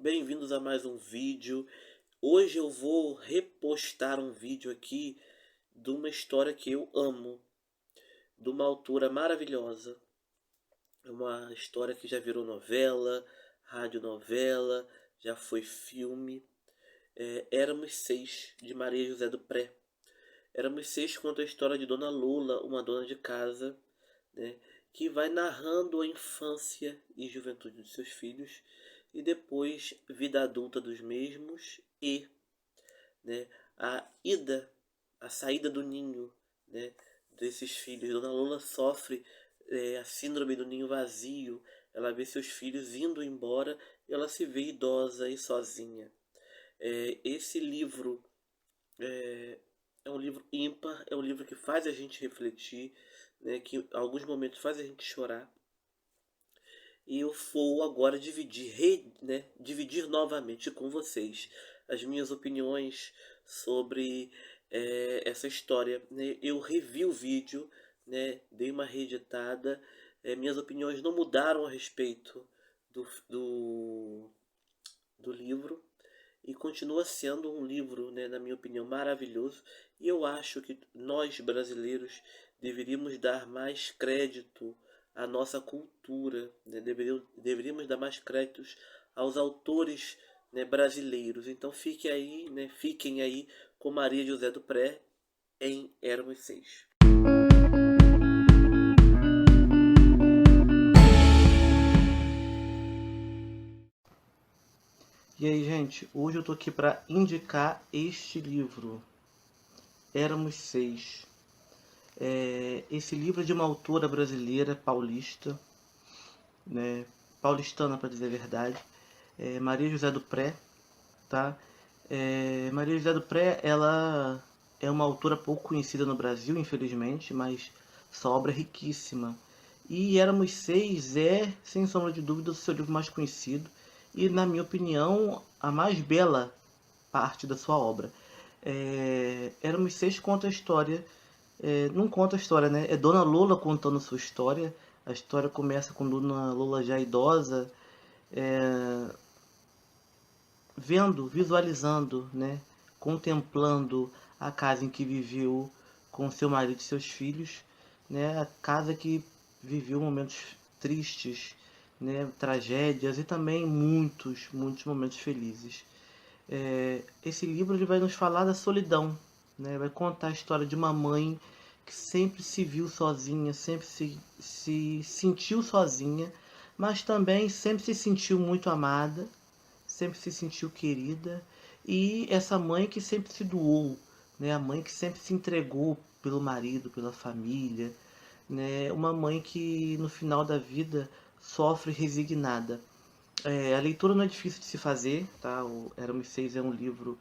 Bem-vindos a mais um vídeo. Hoje eu vou repostar um vídeo aqui de uma história que eu amo, de uma autora maravilhosa. É uma história que já virou novela, radionovela, já foi filme. Éramos Seis, de Maria José do Pré. Éramos Seis conta a história de Dona Lula, uma dona de casa, né, que vai narrando a infância e juventude de seus filhos e depois vida adulta dos mesmos e, né, a ida, a saída do ninho, né, desses filhos. Dona Lula sofre a síndrome do ninho vazio. Ela vê seus filhos indo embora e ela se vê idosa e sozinha. Esse livro é um livro ímpar, é um livro que faz a gente refletir, né, que em alguns momentos faz a gente chorar. E eu vou agora dividir novamente com vocês as minhas opiniões sobre essa história. Né? Eu revi o vídeo, né, dei uma reeditada, minhas opiniões não mudaram a respeito do livro e continua sendo um livro, né, na minha opinião, maravilhoso. E eu acho que nós brasileiros deveríamos dar mais crédito à nossa cultura, né? Deveríamos dar mais créditos aos autores, né, brasileiros. Então fiquem aí com Maria José do Pré em Éramos Seis. E aí, gente, hoje eu tô aqui para indicar este livro, Éramos Seis. Esse livro é de uma autora brasileira, paulista, né, paulistana para dizer a verdade, Maria José do Pré, tá? Maria José do Pré, ela é uma autora pouco conhecida no Brasil, infelizmente, mas sua obra é riquíssima. E Éramos Seis é, sem sombra de dúvida, o seu livro mais conhecido e, na minha opinião, a mais bela parte da sua obra. Éramos Seis conta a história, não conta a história, né? É Dona Lola contando sua história. A história começa com Dona Lola já idosa, visualizando, né? Contemplando a casa em que viveu com seu marido e seus filhos, né? A casa que viveu momentos tristes, né? Tragédias e também muitos momentos felizes. Esse livro ele vai nos falar da solidão, né? Vai contar a história de uma mãe que sempre se viu sozinha, sempre se sentiu sozinha, mas também sempre se sentiu muito amada, sempre se sentiu querida, e essa mãe que sempre se doou, né? A mãe que sempre se entregou pelo marido, pela família, né? Uma mãe que no final da vida sofre resignada. A leitura não é difícil de se fazer, tá? O Éramos Seis é um livro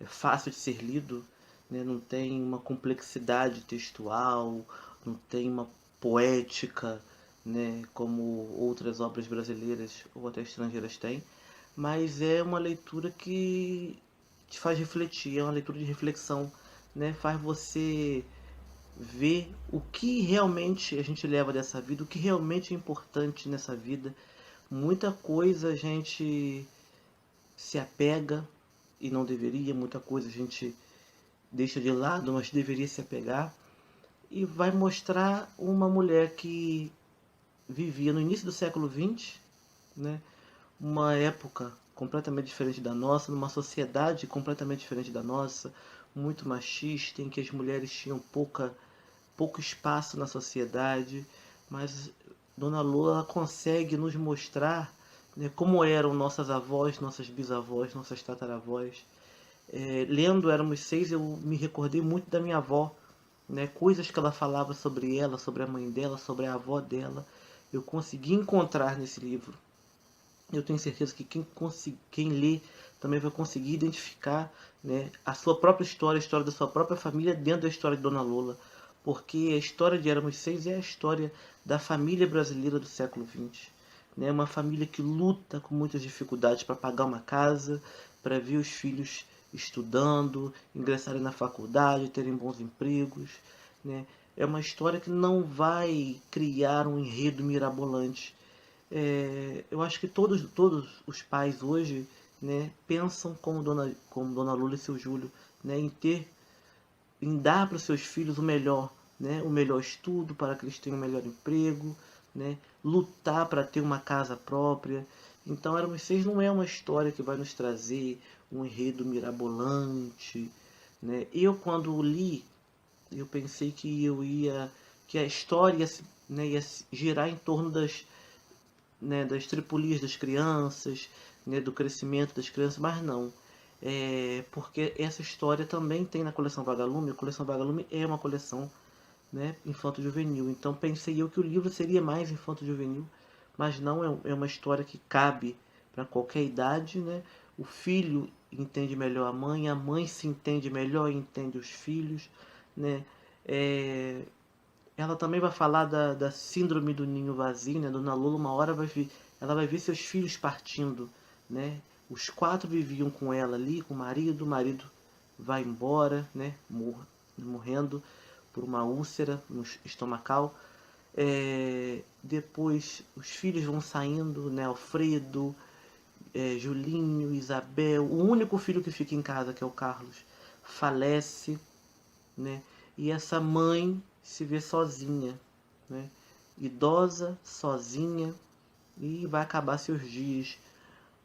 fácil de ser lido, né? Não tem uma complexidade textual, não tem uma poética, né? Como outras obras brasileiras ou até estrangeiras têm, mas é uma leitura que te faz refletir, é uma leitura de reflexão, né? Faz você ver o que realmente a gente leva dessa vida, o que realmente é importante nessa vida. Muita coisa a gente se apega e não deveria, muita coisa a gente deixa de lado, mas deveria se apegar. E vai mostrar uma mulher que vivia no início do século XX, né? Uma época completamente diferente da nossa, numa sociedade completamente diferente da nossa, muito machista, em que as mulheres tinham pouco espaço na sociedade, mas Dona Lula consegue nos mostrar, né, como eram nossas avós, nossas bisavós, nossas tataravós. Lendo Éramos Seis, eu me recordei muito da minha avó, né, coisas que ela falava sobre ela, sobre a mãe dela, sobre a avó dela. Eu consegui encontrar nesse livro. Eu tenho certeza que quem lê também vai conseguir identificar, né, a sua própria história, a história da sua própria família dentro da história de Dona Lola. Porque a história de Éramos Seis é a história da família brasileira do século XX. Né? Uma família que luta com muitas dificuldades para pagar uma casa, para ver os filhos estudando, ingressarem na faculdade, terem bons empregos. Né? É uma história que não vai criar um enredo mirabolante. Eu acho que todos os pais hoje, né, pensam como Dona Lula e seu Júlio, né, em dar para os seus filhos o melhor, né, o melhor estudo para que eles tenham o melhor emprego, né, lutar para ter uma casa própria. Então, Éramos Seis não é uma história que vai nos trazer um enredo mirabolante, né? Quando li, eu pensei que a história ia, né, ia girar em torno das tripulias das crianças, né, do crescimento das crianças, mas não. Porque essa história também tem na coleção Vagalume. A coleção Vagalume é uma coleção, né, infanto-juvenil. Então pensei eu que o livro seria mais infanto-juvenil, mas não, é uma história que cabe para qualquer idade, né? O filho entende melhor a mãe se entende melhor e entende os filhos, né? É, Ela também vai falar da síndrome do ninho vazio, né? Dona Lula, uma hora ela vai ver seus filhos partindo, né? Os quatro viviam com ela ali, com o marido vai embora, né? Morrendo por uma úlcera estomacal. Depois os filhos vão saindo, né? Alfredo, Julinho, Isabel. O único filho que fica em casa, que é o Carlos, falece, né? E essa mãe se vê sozinha, né? Idosa, sozinha, e vai acabar seus dias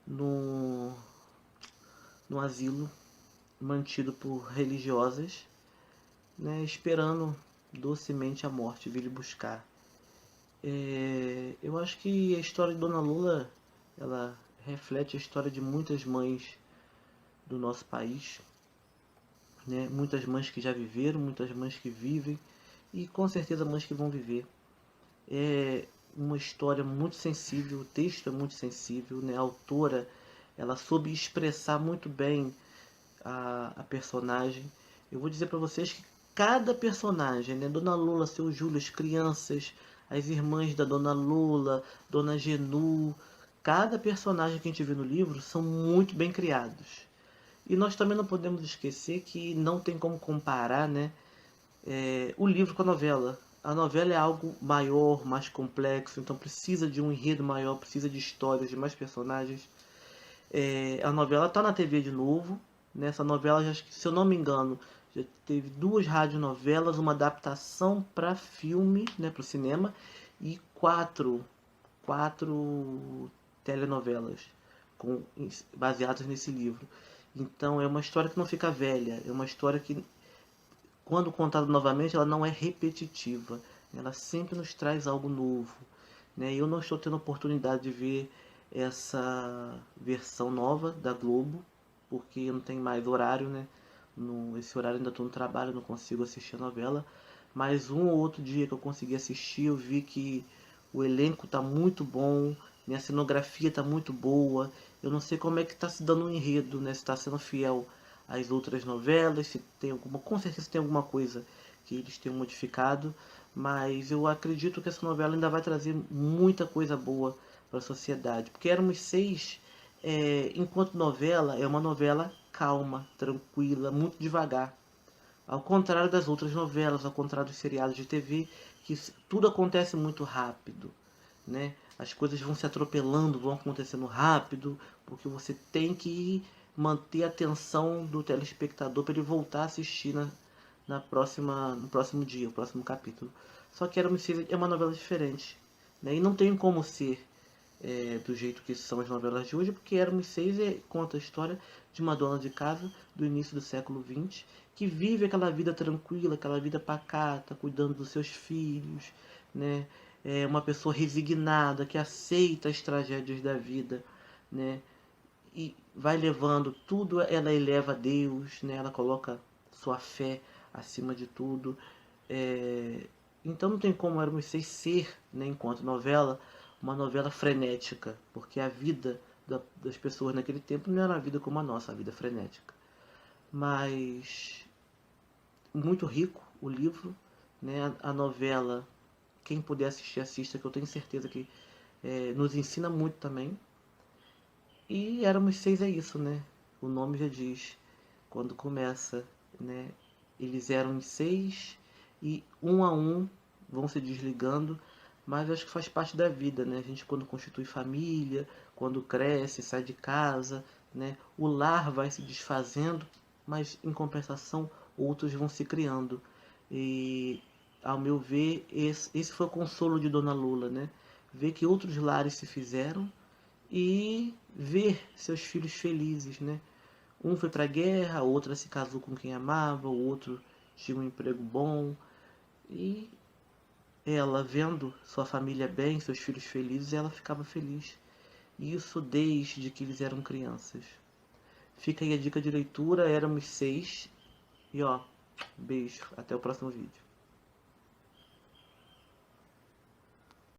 no, no asilo mantido por religiosas, né? Esperando docemente a morte vir lhe buscar. Eu acho que a história de Dona Lula, ela reflete a história de muitas mães do nosso país, né? Muitas mães que já viveram, muitas mães que vivem e com certeza mães que vão viver. É uma história muito sensível, o texto é muito sensível, né? A autora, ela soube expressar muito bem a personagem. Eu vou dizer para vocês que cada personagem, né? Dona Lula, seu Júlio, as crianças, as irmãs da Dona Lula, Dona Genu, cada personagem que a gente vê no livro são muito bem criados. E nós também não podemos esquecer que não tem como comparar, né, o livro com a novela. A novela é algo maior, mais complexo, então precisa de um enredo maior, precisa de histórias, de mais personagens. A novela está na TV de novo. Nessa novela, já, se eu não me engano, já teve duas radionovelas, uma adaptação para filme, né, para o cinema, e quatro telenovelas baseadas nesse livro. Então é uma história que não fica velha, é uma história que, quando contada novamente, ela não é repetitiva. Ela sempre nos traz algo novo. Né? Eu não estou tendo a oportunidade de ver essa versão nova da Globo, porque não tem mais horário, né? Esse horário ainda estou no trabalho, não consigo assistir a novela. Mas um ou outro dia que eu consegui assistir, eu vi que o elenco está muito bom, né? A cenografia está muito boa. Eu não sei como é que está se dando o enredo, né? Se está sendo fiel às outras novelas, se tem alguma, com certeza tem alguma coisa que eles tenham modificado, mas eu acredito que essa novela ainda vai trazer muita coisa boa para a sociedade, porque Éramos Seis, enquanto novela, é uma novela calma, tranquila, muito devagar. Ao contrário das outras novelas, ao contrário dos seriados de TV, que tudo acontece muito rápido, né? As coisas vão se atropelando, vão acontecendo rápido, porque você tem que manter a atenção do telespectador para ele voltar a assistir no próximo dia, o próximo capítulo. Só que Éramos Seis é uma novela diferente, né? E não tem como ser do jeito que são as novelas de hoje, porque Éramos Seis conta a história de uma dona de casa do início do século XX que vive aquela vida tranquila, aquela vida pacata, cuidando dos seus filhos, né? É uma pessoa resignada que aceita as tragédias da vida, né? E vai levando tudo, ela eleva a Deus, né? Ela coloca sua fé acima de tudo. É, então não tem como Éramos Seis ser, né, enquanto novela, uma novela frenética, porque a vida das pessoas naquele tempo não era uma vida como a nossa, a vida frenética. Mas muito rico o livro, né? A novela, quem puder assistir, assista, que eu tenho certeza que nos ensina muito também. E Éramos Seis é isso, né? O nome já diz. Quando começa, né? Eles eram em seis e um a um vão se desligando mas eu acho que faz parte da vida, né? A gente quando constitui família, quando cresce, sai de casa, né? O lar vai se desfazendo, mas em compensação outros vão se criando. E ao meu ver, esse foi o consolo de Dona Lula, né? Ver que outros lares se fizeram e ver seus filhos felizes, né? Um foi para a guerra, a outra se casou com quem amava, o outro tinha um emprego bom. E ela, vendo sua família bem, seus filhos felizes, ela ficava feliz. E isso desde que eles eram crianças. Fica aí a dica de leitura, éramos 6. E ó, beijo, até o próximo vídeo.